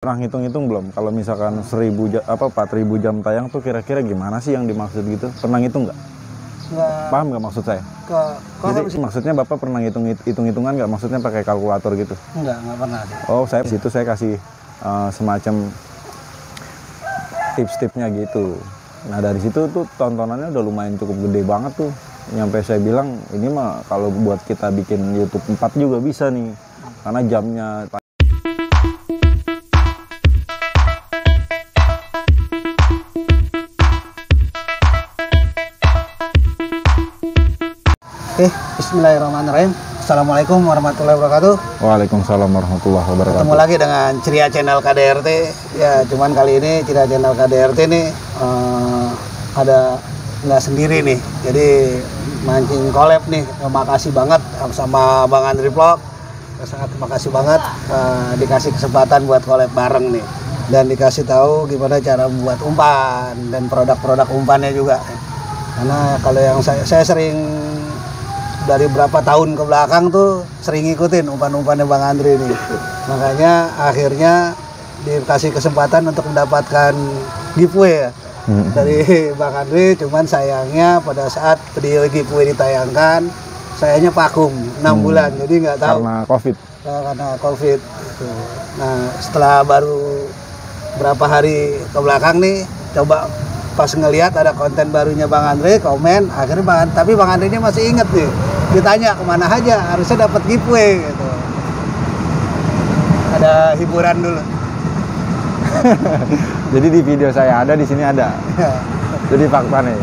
Pernah ngitung-ngitung belum? Kalau misalkan 4.000 jam tayang tuh kira-kira gimana sih yang dimaksud gitu? Pernah ngitung nggak? Nggak. Paham nggak maksud saya? Jadi maksudnya Bapak pernah hitung-hitungan nggak? Maksudnya pakai kalkulator gitu? Nggak pernah. Oh, saya situ saya kasih semacam tips-tipsnya gitu. Nah dari situ tuh tontonannya udah lumayan cukup gede banget tuh. Nyampe saya bilang ini mah kalau buat kita bikin YouTube 4 juga bisa nih. Karena jamnya. Oke, bismillahirrahmanirrahim. Assalamualaikum warahmatullahi wabarakatuh. Waalaikumsalam warahmatullahi wabarakatuh. Ketemu lagi dengan Ceria Channel KDRT. Ya, cuman kali ini Ceria Channel KDRT nih ada nggak sendiri nih. Jadi mancing collab nih. Terima kasih banget sama Bang Andri Vlog. Sangat terima kasih banget dikasih kesempatan buat collab bareng nih. Dan dikasih tahu gimana cara membuat umpan dan produk-produk umpannya juga. Karena kalau yang saya sering dari berapa tahun ke belakang tuh sering ngikutin umpan-umpannya Bang Andri nih. Makanya akhirnya dikasih kesempatan untuk mendapatkan giveaway ya dari Bang Andri. Cuman sayangnya pada saat video giveaway ditayangkan, sayanya vakum 6 bulan. Jadi nggak tahu. Karena COVID. Karena COVID. Gitu. Nah setelah baru berapa hari ke belakang nih, coba pas ngelihat ada konten barunya Bang Andri, komen, akhirnya tapi Bang Andri nya masih inget nih, ditanya kemana aja, harusnya dapat giveaway gitu. Ada hiburan dulu. Jadi di video saya ada, di sini ada. Jadi fakta nih.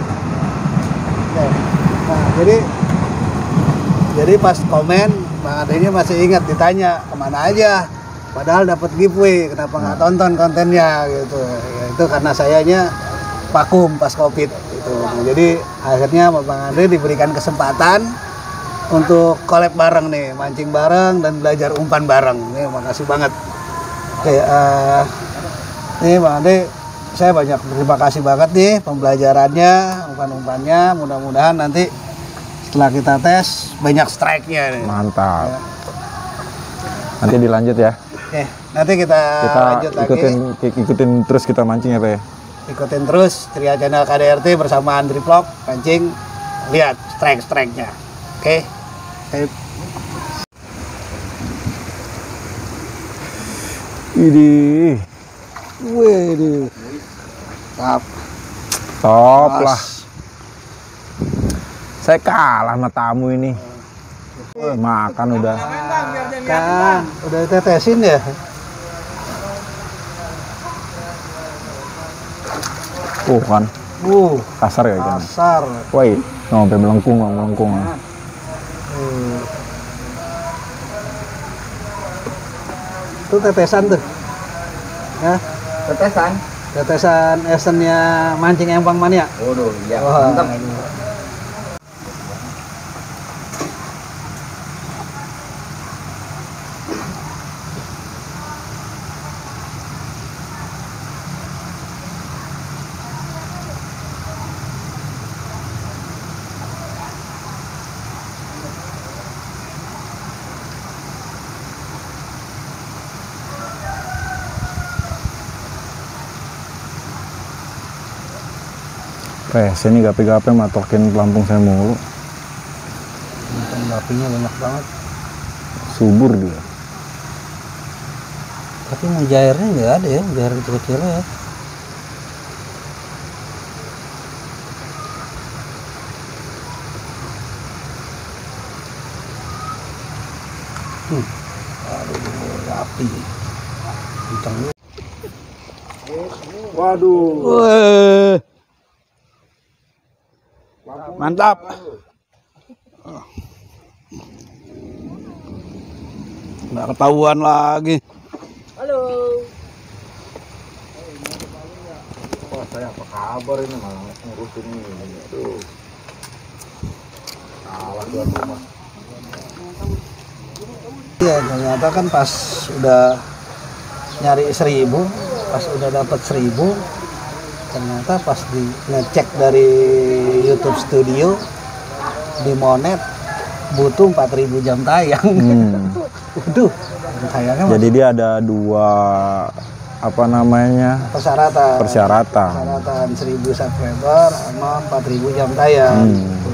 Nah, jadi pas komen Bang Andri nya masih inget, ditanya kemana aja, padahal dapat giveaway, kenapa nggak tonton kontennya gitu. Ya, itu karena sayanya vakum pas COVID gitu. Nah, jadi akhirnya Bang Andri diberikan kesempatan untuk collab bareng nih, mancing bareng dan belajar umpan bareng. Nih, makasih banget. Oke, nih Bang Andri, saya banyak terima kasih banget nih pembelajarannya, umpan-umpannya. Mudah-mudahan nanti setelah kita tes banyak strike-nya nih. Mantap. Ya. Nanti dilanjut ya. Oke, nanti kita lanjut ikutin terus kita mancing ya Pak ya. Ikutin terus Ceria Channel KDRT bersama Andri Vlog pancing, lihat strike-nya. Oke. Ini. Wih, top lah. Saya kalah sama tamu ini. Makan udah. Kan, udah ditetesin ya. Kan. Kasar ya kan. Kasar. Woi, sampai melengkung. Itu tetesan tuh. Ya, tetesan esennya mancing empang mania. Waduh, iya. Mantap. Sini gape-gape matokin pelampung saya mulu. Gapinya banyak banget. Subur dia. Tapi mujairnya nggak ada ya, mujair kecil-kecilnya ya. Aduh, gapi. Kencang. Waduh. Mantap. Nggak ketahuan lagi. Halo. Oh, saya apa kabar ini malah ngurusin ini. Aduh. Salah tuan rumah. Iya, ternyata kan pas udah nyari 1.000, pas udah dapat 1.000, ternyata pas ngecek dari YouTube Studio di Monet butuh 4.000 jam tayang. Waduh, tayangnya jadi dia ada apa namanya persyaratan 1000 subscriber sama 4000 jam tayang.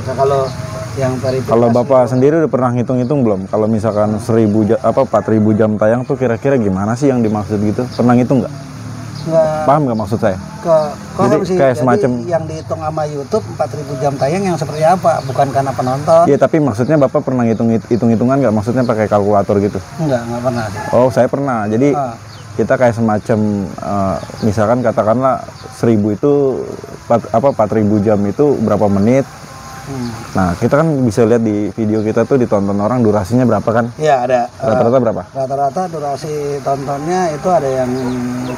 Nah, kalau yang verifikasi, kalau Bapak sendiri udah pernah hitung-hitung belum? Kalau misalkan 4000 jam tayang tuh kira-kira gimana sih yang dimaksud gitu? Pernah ngitung nggak? nggak Paham nggak maksud saya? jadi Sih, kayak semacam yang dihitung sama YouTube 4000 jam tayang yang seperti apa? Bukan karena penonton. Iya, tapi maksudnya Bapak pernah hitung-hitungan nggak? Maksudnya pakai kalkulator gitu? Nggak pernah. Oh, saya pernah. Jadi kita kayak semacam misalkan katakanlah 1000 itu 4000 jam itu berapa menit? Nah, kita kan bisa lihat di video kita tuh ditonton orang durasinya berapa kan? Iya, ada. Rata-rata berapa? Rata-rata durasi tontonnya itu ada yang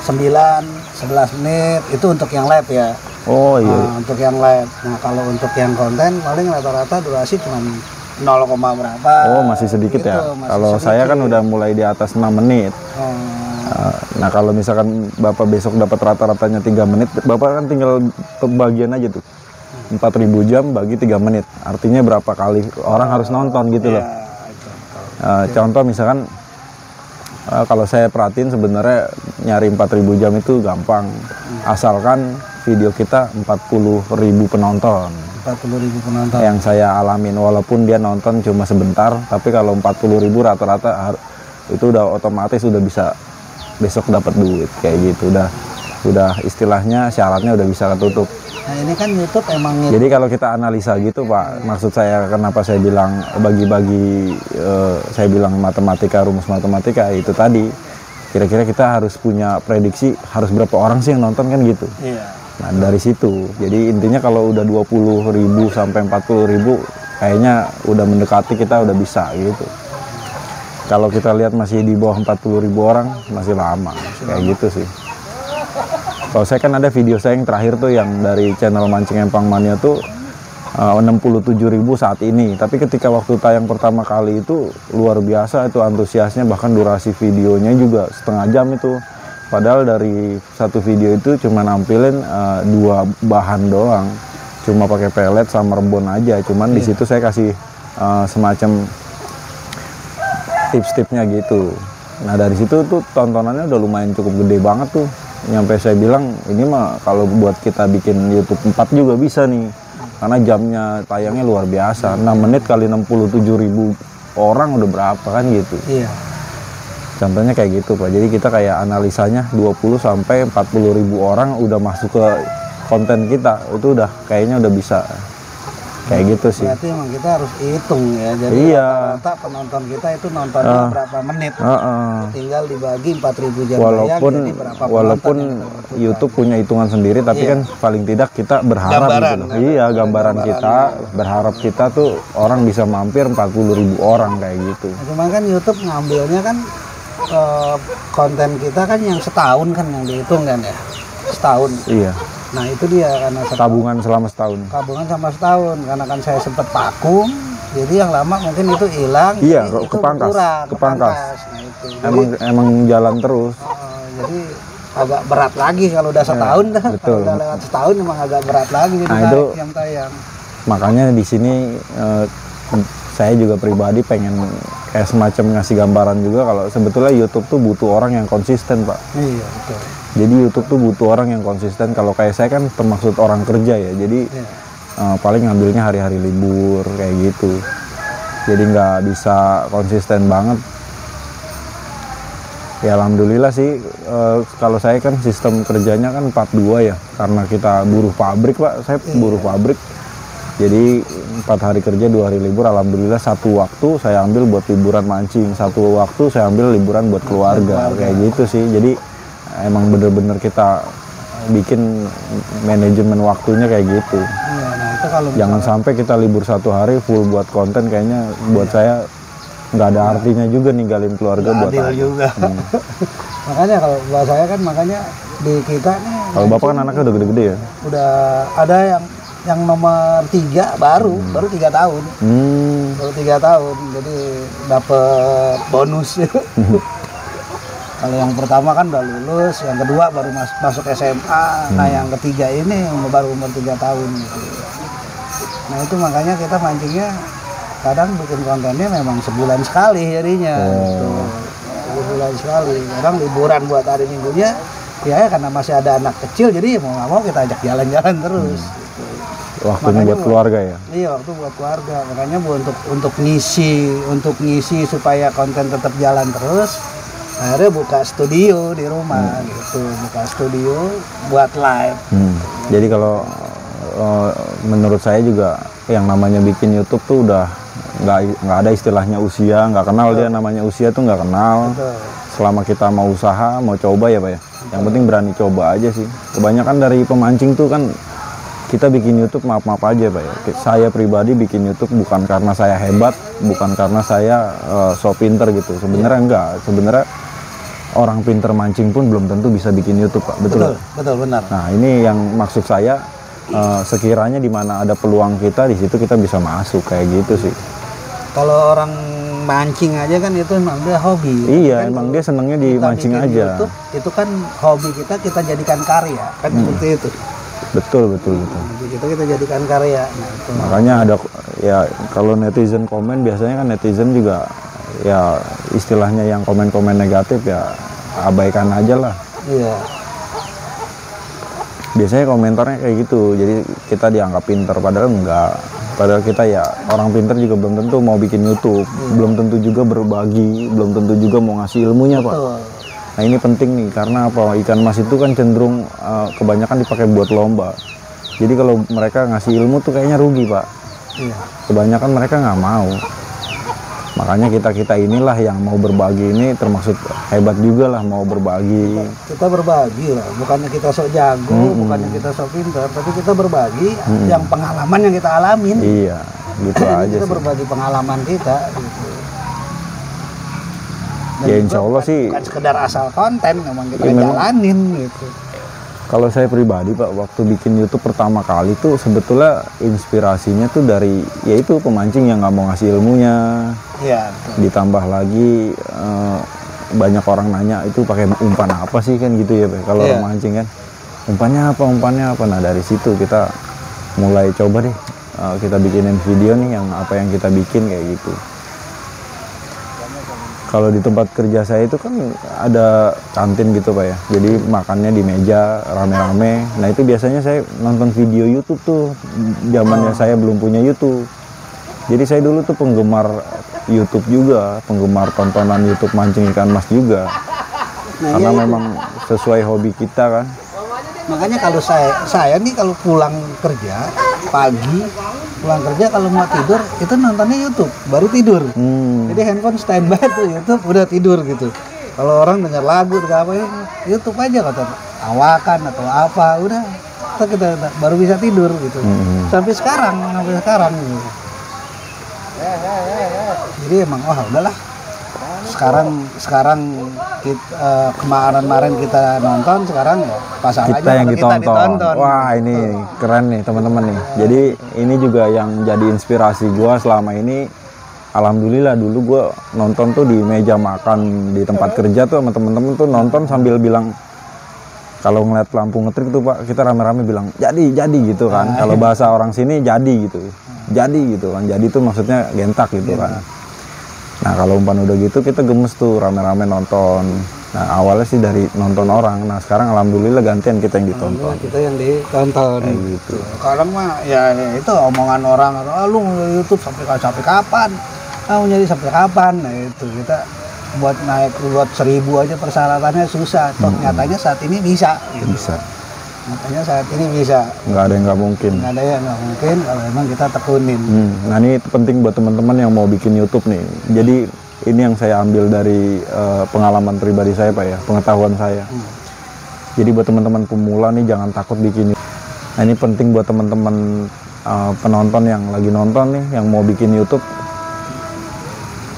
9-11 menit, itu untuk yang live ya. Oh iya. Untuk yang live. Nah, kalau untuk yang konten paling rata-rata durasi cuma 0, berapa. Oh, masih sedikit gitu, ya. Kalau saya kan udah mulai di atas 6 menit. Nah, kalau misalkan Bapak besok dapat rata-ratanya 3 menit, Bapak kan tinggal bagian aja tuh. 4000 jam bagi 3 menit. Artinya berapa kali orang harus nonton gitu loh. Contoh misalkan kalau saya perhatiin sebenarnya nyari 4000 jam itu gampang. Asalkan video kita 40.000 penonton. 40.000 penonton. Yang saya alamin, walaupun dia nonton cuma sebentar, tapi kalau 40.000 rata-rata itu udah otomatis udah bisa besok dapat duit kayak gitu. Udah istilahnya syaratnya udah bisa ketutup. Nah, ini kan YouTube emang Jadi kalau kita analisa gitu Pak, maksud saya kenapa saya bilang bagi-bagi, saya bilang matematika, rumus matematika itu tadi, kira-kira kita harus punya prediksi harus berapa orang sih yang nonton kan gitu. Iya. Nah dari situ, jadi intinya kalau udah 20.000 sampai 40.000 kayaknya udah mendekati, kita udah bisa gitu. Kalau kita lihat masih di bawah 40.000 orang masih lama, kayak gitu sih. Kalau saya kan ada video saya yang terakhir tuh yang dari channel Mancing Empang Mania tuh 67.000 saat ini. Tapi ketika waktu tayang pertama kali itu luar biasa itu antusiasnya, bahkan durasi videonya juga setengah jam itu. Padahal dari satu video itu cuma nampilin 2 bahan doang, cuma pakai pelet sama rebon aja. Cuman di situ saya kasih semacam tips-tipsnya gitu. Nah dari situ tuh tontonannya udah lumayan cukup gede banget tuh. Nyampe saya bilang ini mah kalau buat kita bikin YouTube 4 juga bisa nih, karena jamnya tayangnya luar biasa. 6 menit kali 67.000 orang udah berapa kan gitu. Iya. Contohnya kayak gitu Pak. Jadi kita kayak analisanya 20 sampai 40.000 orang udah masuk ke konten kita, itu udah kayaknya udah bisa kayak gitu sih. Berarti emang kita harus hitung ya. Jadi rata-rata penonton kita itu nontonnya berapa menit. Tinggal dibagi 4.000 jam walaupun YouTube punya hitungan sendiri, tapi kan paling tidak kita berharap gambaran, gitu. Iya, gambaran kita berharap kita tuh orang bisa mampir 40.000 orang kayak gitu. Nah, cuman kan YouTube ngambilnya kan konten kita kan yang setahun kan yang dihitung kan ya. Setahun. Iya. Nah itu dia karena tabungan selama setahun. Tabungan sama setahun karena kan saya sempat vakum, jadi yang lama mungkin itu hilang. Iya, itu kepangkas. Nah, itu. Emang jalan terus. Jadi agak berat lagi kalau udah setahun dah. Betul. Kalau udah lewat setahun emang agak berat lagi jadi itu yang tayang. Makanya di sini saya juga pribadi pengen kayak semacam ngasih gambaran juga kalau sebetulnya YouTube tuh butuh orang yang konsisten Pak. Iya betul. Jadi YouTube tuh butuh orang yang konsisten. Kalau kayak saya kan termaksud orang kerja ya, jadi paling ngambilnya hari-hari libur kayak gitu. Jadi nggak bisa konsisten banget. Ya alhamdulillah sih, kalau saya kan sistem kerjanya kan 4/2 ya, karena kita buruh pabrik Pak, saya buruh pabrik. Jadi 4 hari kerja 2 hari libur. Alhamdulillah satu waktu saya ambil buat liburan mancing, satu waktu saya ambil liburan buat keluarga kayak gitu sih. Jadi emang bener-bener kita bikin manajemen waktunya kayak gitu. Iya, nah itu kalau jangan sampai kita libur 1 hari full buat konten, kayaknya buat saya nggak ada artinya juga ninggalin keluarga buat adil juga. Makanya kalau buat saya kan makanya di kita nih. Kalau Bapak kan anaknya udah gede-gede ya? Udah ada yang nomor 3 baru 3 tahun. Baru 3 tahun, jadi dapet bonus. Kalau yang pertama kan udah lulus, yang kedua baru masuk SMA, nah yang ketiga ini baru umur 3 tahun gitu. Nah itu makanya kita mancingnya kadang bikin kontennya memang sebulan sekali jadinya gitu. Sebulan sekali, kadang liburan buat hari minggunya ya karena masih ada anak kecil, jadi mau nggak mau kita ajak jalan-jalan terus. Waktunya buat keluarga ya. Iya, waktu buat keluarga. Makanya untuk ngisi supaya konten tetap jalan terus. Akhirnya buka studio di rumah gitu, buka studio buat live. Jadi kalau menurut saya juga yang namanya bikin YouTube tuh udah nggak ada istilahnya usia, nggak kenal. Dia namanya usia tuh nggak kenal. Betul. Selama kita mau usaha, mau coba ya Pak ya. Yang penting berani coba aja sih. Kebanyakan dari pemancing tuh kan kita bikin YouTube maaf-maaf aja Pak ya. Saya pribadi bikin YouTube bukan karena saya hebat, bukan karena saya so pinter gitu. Sebenarnya enggak. Sebenarnya orang pinter mancing pun belum tentu bisa bikin YouTube Pak. Betul? Betul, benar. Nah ini yang maksud saya, sekiranya di mana ada peluang kita, di situ kita bisa masuk kayak gitu sih. Kalau orang mancing aja kan itu emang dia hobi. Iya, kan emang dia senangnya di mancing aja. YouTube, itu kan hobi kita jadikan karya, kan seperti itu. Betul. Hobi kita jadikan karya. Nah, itu. Makanya ada ya, kalau netizen komen biasanya kan netizen juga ya istilahnya yang komen-komen negatif ya abaikan aja lah. Iya. Biasanya komentarnya kayak gitu, jadi kita dianggap pinter padahal enggak. Padahal kita ya orang pinter juga belum tentu mau bikin YouTube, belum tentu juga berbagi, belum tentu juga mau ngasih ilmunya Pak. Betul. Nah ini penting nih, karena apa, ikan mas itu kan cenderung kebanyakan dipakai buat lomba. Jadi kalau mereka ngasih ilmu tuh kayaknya rugi Pak. Iya. Kebanyakan mereka nggak mau. Makanya kita inilah yang mau berbagi ini termasuk hebat juga lah, mau berbagi. Kita berbagi lah, bukannya kita sok jago, bukannya kita sok pintar, tapi kita berbagi yang pengalaman yang kita alamin. Iya, gitu aja Kita sih. berbagi pengalaman kita gitu. Dan Ya juga insya Allah sih. bukan sekedar asal konten, memang kita Ya, memang. jalanin gitu. Kalau saya pribadi Pak, waktu bikin YouTube pertama kali tuh sebetulnya inspirasinya tuh dari yaitu pemancing yang nggak mau ngasih ilmunya. Iya. Ditambah lagi banyak orang nanya itu pakai umpan apa sih kan gitu ya Pak. Kalau orang mancing kan umpannya apa. Nah dari situ kita mulai coba deh kita bikinin video nih yang apa yang kita bikin kayak gitu. Kalau di tempat kerja saya itu kan ada kantin gitu Pak ya, jadi makannya di meja rame-rame. Nah itu biasanya saya nonton video YouTube tuh, zamannya saya belum punya YouTube. Jadi saya dulu tuh penggemar YouTube juga, penggemar tontonan YouTube mancing ikan mas juga. Nah, Karena iya, memang sesuai hobi kita kan. makanya kalau saya nih kalau pulang kerja pagi, pulang kerja kalau mau tidur itu nontonnya YouTube, baru tidur. Jadi handphone standby tuh YouTube, udah tidur gitu. Kalau orang dengar lagu dengar apa ya, YouTube aja kata awakan atau apa, udah kita baru bisa tidur gitu. Sampai sekarang gitu. Jadi emang wah udahlah. Sekarang kemarin kita nonton, sekarang ya pasang Kita aja yang kalau kita ditonton. Wah ini keren nih teman-teman nih. Jadi ini juga yang jadi inspirasi gua selama ini. Alhamdulillah dulu gua nonton tuh di meja makan di tempat kerja tuh sama temen-temen tuh nonton sambil bilang, kalau ngeliat lampu ngetrik tuh Pak, kita rame-rame bilang jadi gitu kan. Kalau bahasa orang sini jadi gitu kan. Jadi tuh maksudnya gentak gitu kan. Nah kalau umpan udah gitu kita gemes tuh rame-rame nonton. Nah awalnya sih dari nonton orang. Nah sekarang alhamdulillah gantian kita yang ditonton. Kita yang ditonton. Kayak gitu. Kadang mah ya itu omongan orang, lu YouTube sampai kapan? Mau nyari sampai kapan? Nah itu kita buat naik buat 1000 aja persyaratannya susah. Toh nyatanya saat ini bisa. Gitu. Bisa. Nyatanya saat ini bisa. Nggak ada yang nggak mungkin. Nggak ada yang nggak mungkin kalau memang kita tekunin. Nah ini penting buat teman-teman yang mau bikin YouTube nih. Jadi ini yang saya ambil dari pengalaman pribadi saya Pak ya, pengetahuan saya. Jadi buat teman-teman pemula nih jangan takut bikin YouTube. Nah ini penting buat teman-teman penonton yang lagi nonton nih, yang mau bikin YouTube.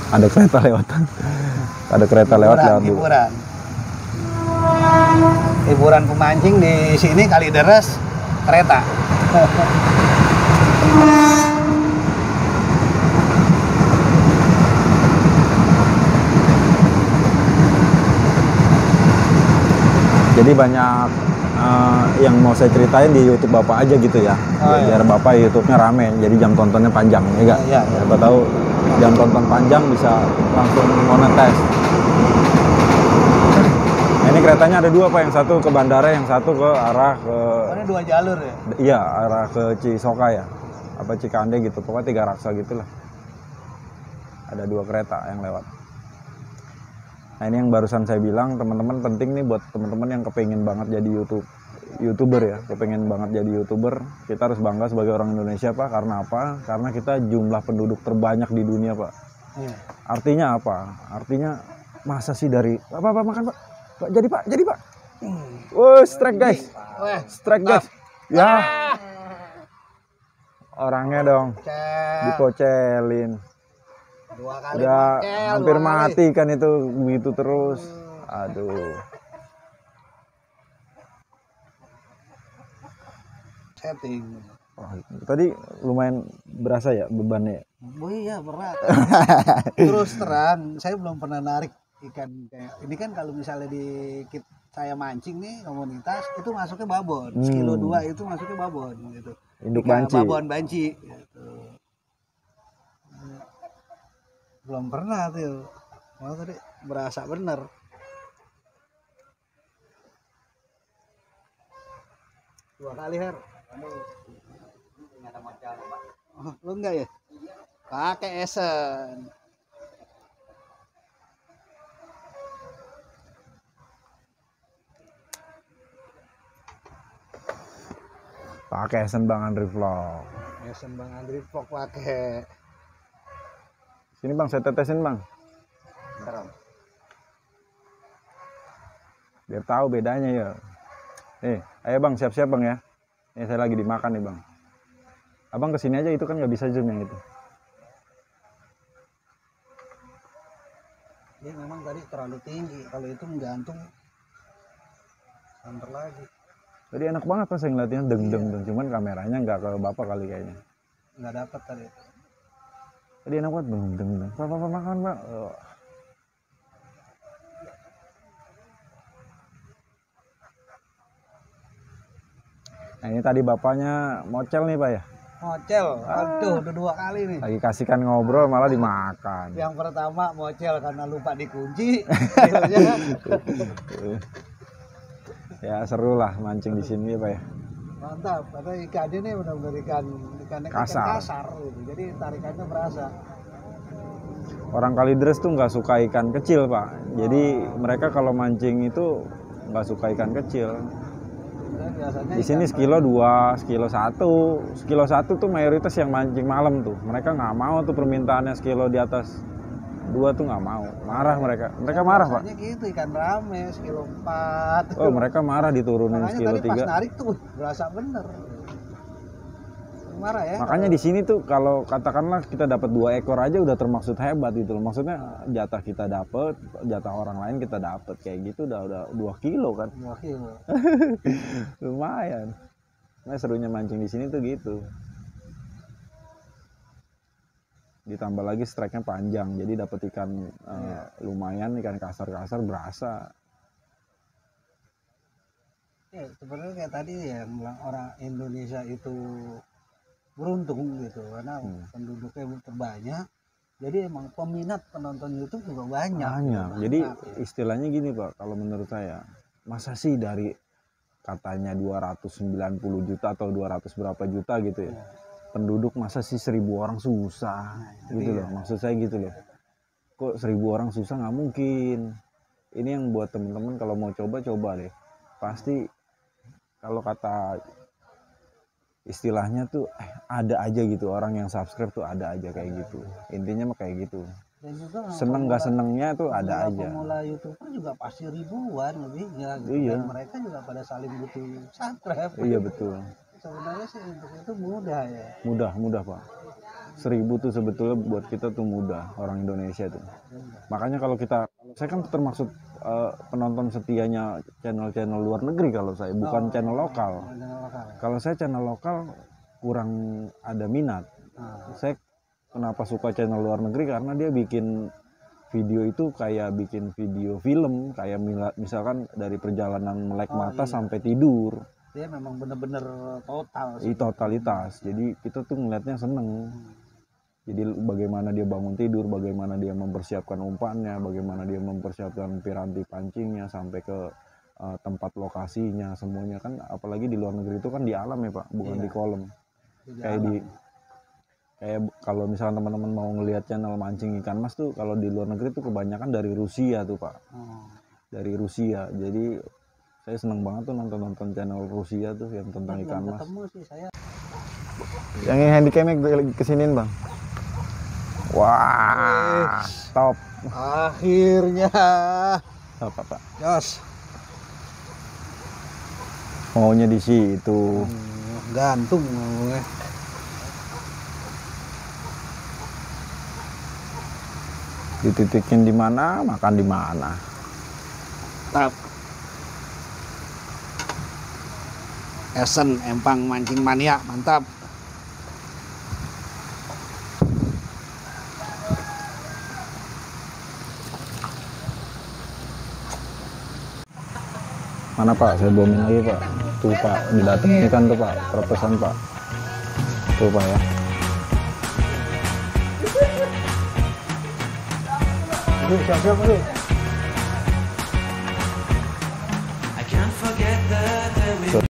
Ada kereta lewat. Ada kereta lewat dulu. Hiburan pemancing di sini Kalideres kereta. Jadi banyak yang mau saya ceritain di YouTube Bapak aja gitu ya. Biar Bapak YouTube-nya rame, jadi jam tontonnya panjang, ya enggak? Iya. Siapa tahu jam tonton panjang bisa langsung monetize. Nah, ini Ini keretanya ada dua Pak, yang satu ke bandara, yang satu ke arah ke Ini 2 jalur ya? iya arah ke Cisoka ya, apa Cikande gitu, pokoknya 3 raksa gitulah. Ada 2 kereta yang lewat. Nah ini yang barusan saya bilang, teman-teman penting nih buat teman-teman yang kepengen banget jadi YouTuber ya, kepengen banget jadi YouTuber, kita harus bangga sebagai orang Indonesia Pak. Karena apa? Karena kita jumlah penduduk terbanyak di dunia Pak. Iya. Artinya apa? Artinya masa sih dari Pak makan Pak? Pak jadi Pak. Oh strike guys, Weh, strike guys. Ya. Orangnya dong cek. dipocelin. 2 kali Udah pakai, hampir 2 kali. mati kan itu begitu terus. Aduh. Setting. Wah, tadi lumayan berasa ya bebannya. Oh iya berat. Terus terang, saya belum pernah narik ikan kayak ini kan. Kalau misalnya saya mancing nih komunitas itu masuknya babon, sekilo 2 itu masuknya babon gitu. Induk Ikan banci. babon banci. Gitu. Belum pernah tuh. Oh tadi berasa bener. Dua kali Her. Oh, lu enggak ya? Pakai esen. Pakai esen Bang Andri Vlog. Esen Bang Andri Vlog pakai. Sini Bang, saya tetesin Bang. Serem. Biar tahu bedanya ya. Ayo Bang, siap-siap Bang ya. Ini saya lagi dimakan nih Bang. Abang kesini aja, itu kan nggak bisa zoom yang itu. Dia memang tadi terlalu tinggi. Kalau itu menggantung santer lagi. Tadi enak banget pas saya ngeliatnya deng. Cuman kameranya nggak ke bapak kali kayaknya. Nggak dapat tadi. Tadi enak banget deng. Pak makan Pak. Oh. Nah ini tadi bapaknya mocel nih Pak ya. Mocel, aduh udah 2 kali nih. Lagi kasihkan ngobrol malah dimakan. Yang pertama mocel karena lupa dikunci. Akhirnya Ya seru lah mancing di sini ya Pak ya. mantap, karena ikan ini benar-benar ikan Kasar. kasar gitu. Jadi tarikannya berasa. Orang Kalideres tuh nggak suka ikan kecil Pak. Jadi mereka kalau mancing itu nggak suka ikan kecil. Dan biasanya Di sini sekilo 2, sekilo 1. Sekilo 1 tuh mayoritas yang mancing malam tuh. Mereka nggak mau tuh permintaannya sekilo di atas 2 tuh nggak mau. Marah mereka. Mereka marah Pak. biasanya gitu ikan rame sekilo 4. Oh mereka marah diturunin Makanya sekilo tadi pas 3. narik tuh berasa bener. Marah ya. Makanya di sini tuh kalau katakanlah kita dapat 2 ekor aja udah termaksud hebat gitu loh. Maksudnya jatah kita dapat, jatah orang lain kita dapat kayak gitu udah 2 kilo kan. 2 kilo. Lumayan. Nah serunya mancing di sini tuh gitu. Ditambah lagi strike-nya panjang, jadi dapat ikan lumayan, ikan kasar-kasar berasa. Ya, sebenarnya kayak tadi ya yang bilang orang Indonesia itu beruntung gitu karena penduduknya terbanyak. Jadi emang peminat penonton YouTube juga banyak. Banyak. Gitu. Jadi Banyak, ya. istilahnya gini Pak, kalau menurut saya, masa sih dari katanya 290 juta atau 200 berapa juta gitu ya. Penduduk masa sih 1000 orang susah gitu loh. Maksud saya gitu loh. Kok 1000 orang susah, nggak mungkin. Ini yang buat temen-temen kalau mau coba deh. Pasti kalau kata istilahnya tuh ada aja gitu orang yang subscribe tuh ada aja kayak gitu. Intinya mah kayak gitu. Dan juga Seneng nggak senengnya tuh ada aja. Pemula YouTuber juga pasti ribuan lebihnya gitu. Iya. Dan mereka juga pada saling butuh subscribe. Iya betul. Sebenarnya sih untuk itu mudah ya. Mudah Pak. 1000 tuh sebetulnya buat kita tuh mudah, orang Indonesia tuh. Makanya kalau saya kan termasuk penonton setianya channel-channel luar negeri kalau saya, bukan channel lokal. Kalau saya channel lokal kurang ada minat. Saya kenapa suka channel luar negeri karena dia bikin video itu kayak bikin video film, kayak misalkan dari perjalanan melek mata sampai tidur. Dia memang bener-bener total sih. Totalitas. Jadi kita tuh ngeliatnya seneng. Jadi bagaimana dia bangun tidur, bagaimana dia mempersiapkan umpannya, bagaimana dia mempersiapkan piranti pancingnya sampai ke tempat lokasinya semuanya kan, apalagi di luar negeri itu kan di alam ya Pak, bukan di kolam. Kayak kalau misalnya teman-teman mau ngelihat channel mancing ikan mas tuh, kalau di luar negeri tuh kebanyakan dari Rusia tuh Pak. Dari Rusia. Jadi saya senang banget tuh nonton channel Rusia tuh yang tentang ikan mas. Sih saya. Yang handycamnya kesiniin Bang. Wah, top. Akhirnya. Apa Pak? Jos. Maunya di situ. Gantung ngomongnya. Dititikin di mana, makan di mana. Mantap. Esen empang mancing mania, mantap. Mana Pak? Saya bomin lagi Pak. Tuh Pak, didatengin ikan tuh Pak, perpesan Pak. Tuh Pak ya. Siap-siap,